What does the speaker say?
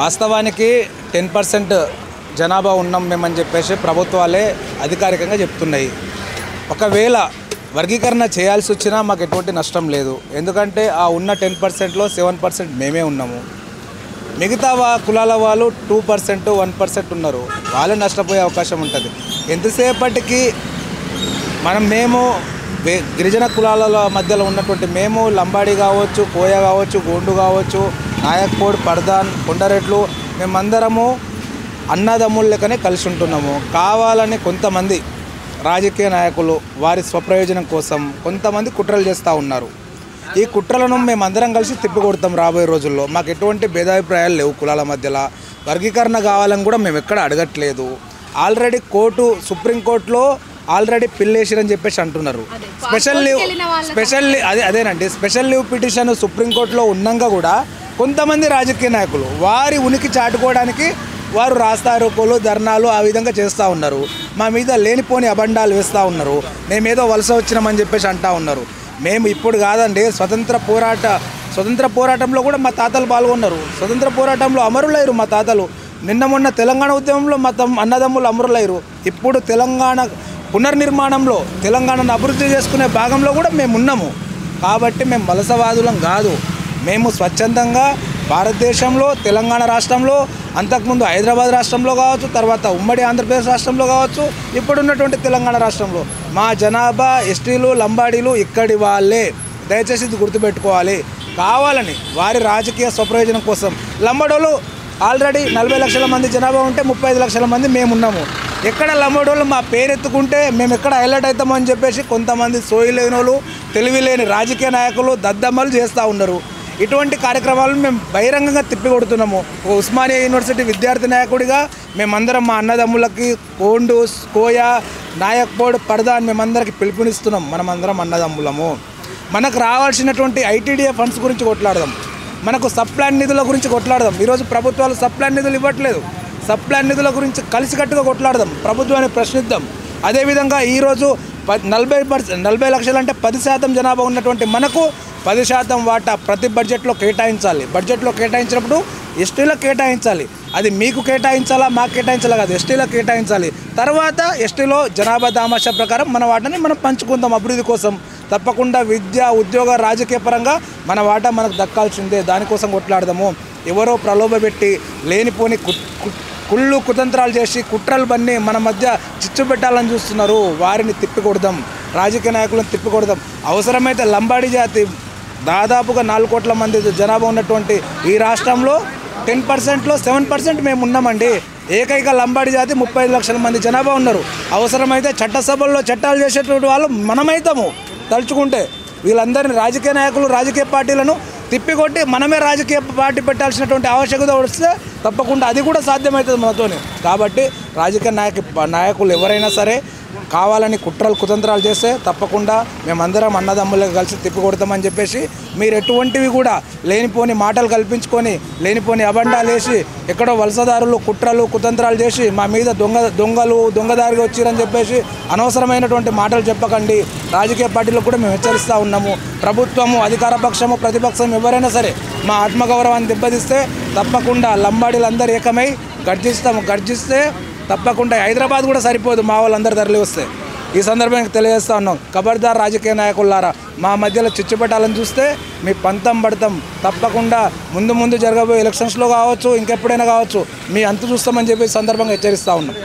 వాస్తవానికి 10% జనాభా ఉన్నాం మేమని చెప్పేసి ప్రభుత్వాలే అధికారికంగా చెప్తున్నాయి. ఒకవేళ వర్గీకరణ చేయాల్సి వచ్చినా మాకు ఎటువంటి నష్టం లేదు. ఎందుకంటే ఆ ఉన్న 10%లో 7% మేమే ఉన్నాము. మిగతా కులాల వాళ్ళు 2%, 1% ఉన్నారు. వాళ్ళే నష్టపోయే అవకాశం ఉంటుంది. ఎంతసేపటికి మేము గిరిజన కులాల మధ్యలో ఉన్నటువంటి మేము లంబాడి కావచ్చు, కోయ కావచ్చు, గోండు కావచ్చు, నాయక్పూడ్, పర్దాన్, కొండరెడ్లు మేమందరము అన్నదమ్ముల లెక్కనే కలిసి ఉంటున్నాము. కావాలని కొంతమంది రాజకీయ నాయకులు వారి స్వప్రయోజనం కోసం కొంతమంది కుట్రలు చేస్తూ ఉన్నారు. ఈ కుట్రలను మేమందరం కలిసి తిప్పికొడతాం రాబోయే రోజుల్లో. మాకు ఎటువంటి భేదాభిప్రాయాలు లేవు. కులాల మధ్యలో వర్గీకరణ కావాలని కూడా మేము ఎక్కడ అడగట్లేదు. ఆల్రెడీ సుప్రీంకోర్టులో ఆల్రెడీ పిల్లేసిరని చెప్పేసి అంటున్నారు. స్పెషల్ లీవ్ పిటిషన్ సుప్రీంకోర్టులో ఉన్నాక కూడా కొంతమంది రాజకీయ నాయకులు వారి ఉనికి చాటుకోవడానికి వారు రాస్తారోకోలు, ధర్నాలు ఆ విధంగా చేస్తూ ఉన్నారు. మా మీద లేనిపోని అబండాలు వేస్తూ ఉన్నారు. మేమేదో వలస వచ్చినామని చెప్పేసి అంటూ ఉన్నారు. మేము ఇప్పుడు కాదండి, స్వతంత్ర పోరాటంలో కూడా మా తాతలు పాల్గొన్నారు. స్వతంత్ర పోరాటంలో అమరులయ్యారు మా తాతలు. నిన్న మొన్న తెలంగాణ ఉద్యమంలో మా అన్నదమ్ములు అమరులయ్యారు. ఇప్పుడు తెలంగాణ పునర్నిర్మాణంలో తెలంగాణను అభివృద్ధి చేసుకునే భాగంలో కూడా మేము ఉన్నాము. కాబట్టి మేము వలసవాదులం కాదు. మేము స్వచ్ఛందంగా భారతదేశంలో తెలంగాణ రాష్ట్రంలో, అంతకుముందు హైదరాబాద్ రాష్ట్రంలో కావచ్చు, తర్వాత ఉమ్మడి ఆంధ్రప్రదేశ్ రాష్ట్రంలో కావచ్చు, ఇప్పుడున్నటువంటి తెలంగాణ రాష్ట్రంలో మా జనాభా ఎస్టీలు, లంబాడీలు ఇక్కడి వాళ్ళే. దయచేసి ఇది గుర్తుపెట్టుకోవాలి. కావాలని వారి రాజకీయ స్వప్రయోజనం కోసం లంబాడోళ్ళు ఆల్రెడీ 40 లక్షల మంది జనాభా ఉంటే 35 లక్షల మంది మేమున్నాము. ఎక్కడ లంబాడోళ్ళు మా పేరెత్తుకుంటే మేము ఎక్కడ హైలైట్ అవుతామని చెప్పేసి కొంతమంది సోయి లేని తెలివి లేని రాజకీయ నాయకులు దద్దమ్మలు చేస్తూ ఉన్నారు. ఇటువంటి కార్యక్రమాలను మేము బహిరంగంగా తిప్పికొడుతున్నాము. ఉస్మానియా యూనివర్సిటీ విద్యార్థి నాయకుడిగా మేమందరం మా అన్నదమ్ములకి కోండు, కోయ, నాయక్పూడ్, పర్దాన్ మేమందరికి పిలుపునిస్తున్నాం. మనమందరం అన్నదమ్ములము. మనకు రావాల్సినటువంటి ఐటీడీఏ ఫండ్స్ గురించి కొట్లాడదాం. మనకు సబ్ప్లాన్ నిధుల గురించి కొట్లాడదాం. ఈరోజు ప్రభుత్వాలు సబ్ప్లాన్ నిధులు ఇవ్వట్లేదు. సబ్ప్లాన్ నిధుల గురించి కలిసికట్టుగా కొట్లాడదాం, ప్రభుత్వాన్ని ప్రశ్నిద్దాం. అదేవిధంగా ఈరోజు 40 లక్షలు అంటే 10% జనాభా ఉన్నటువంటి మనకు 10% వాటా ప్రతి బడ్జెట్లో కేటాయించాలి. బడ్జెట్లో కేటాయించినప్పుడు ఎస్టీలకు కేటాయించాలి. అది మీకు కేటాయించాలా, మాకు కేటాయించాలా కాదు, ఎస్టీలకు కేటాయించాలి. తర్వాత ఎస్టీలో జనాభా దామాషా ప్రకారం మన వాటాని మనం పంచుకుందాం అభివృద్ధి కోసం. తప్పకుండా విద్య, ఉద్యోగ, రాజకీయ పరంగా మన వాటా మనకు దక్కాల్సిందే. దానికోసం కొట్లాడదాము. ఎవరో ప్రలోభపెట్టి లేనిపోని కుళ్ళు కుతంత్రాలు చేసి కుట్రలు బన్ని మన మధ్య చిచ్చు పెట్టాలని చూస్తున్నారు. వారిని తిప్పికొడదాం, రాజకీయ నాయకులను తిప్పికొడదాం. అవసరమైతే లంబాడి జాతి దాదాపుగా 4 కోట్ల మంది జనాభా ఉన్నటువంటి ఈ రాష్ట్రంలో 10%లో 7% మేము ఉన్నామండి. ఏకైక లంబాడి జాతి 35 లక్షల మంది జనాభా ఉన్నారు. అవసరమైతే చట్టసభల్లో చట్టాలు చేసేటువంటి వాళ్ళు మనమైతాము తలుచుకుంటే. వీళ్ళందరినీ రాజకీయ నాయకులు, రాజకీయ పార్టీలను తిప్పికొట్టి మనమే రాజకీయ పార్టీ పెట్టాల్సినటువంటి ఆవశ్యకత వస్తే తప్పకుండా అది కూడా సాధ్యమవుతుంది మనతోనే. కాబట్టి రాజకీయ నాయకులు ఎవరైనా సరే కావాలని కుట్రలు కుతంత్రాలు చేస్తే తప్పకుండా మేమందరం అన్నదమ్ములకు కలిసి తిప్పికొడతామని చెప్పేసి మీరు ఎటువంటివి కూడా లేనిపోని మాటలు కల్పించుకొని లేనిపోని అబండాలు వేసి ఎక్కడో వలసదారులు కుట్రలు కుతంత్రాలు చేసి మా మీద దొంగదారిగా వచ్చిరని చెప్పేసి అనవసరమైనటువంటి మాటలు చెప్పకండి. రాజకీయ పార్టీలకు కూడా మేము హెచ్చరిస్తూ ఉన్నాము. ప్రభుత్వము, అధికార పక్షము, ప్రతిపక్షం ఎవరైనా సరే మా ఆత్మగౌరవాన్ని దెబ్బతీస్తే తప్పకుండా లంబాడీలందరూ ఏకమై గర్జిస్తే తప్పకుండా హైదరాబాద్ కూడా సరిపోదు మా వాళ్ళందరూ తరలి వస్తే. ఈ సందర్భంగా తెలియజేస్తూ ఉన్నాం, ఖబర్దార్ రాజకీయ నాయకులారా, మా మధ్యలో చిచ్చు పెట్టాలని చూస్తే మీ పంతం పడతాం. తప్పకుండా ముందు జరగబోయే ఎలక్షన్స్లో కావచ్చు, ఇంకెప్పుడైనా కావచ్చు, మీ అంతు చూస్తామని చెప్పి సందర్భంగా హెచ్చరిస్తూ ఉన్నాం.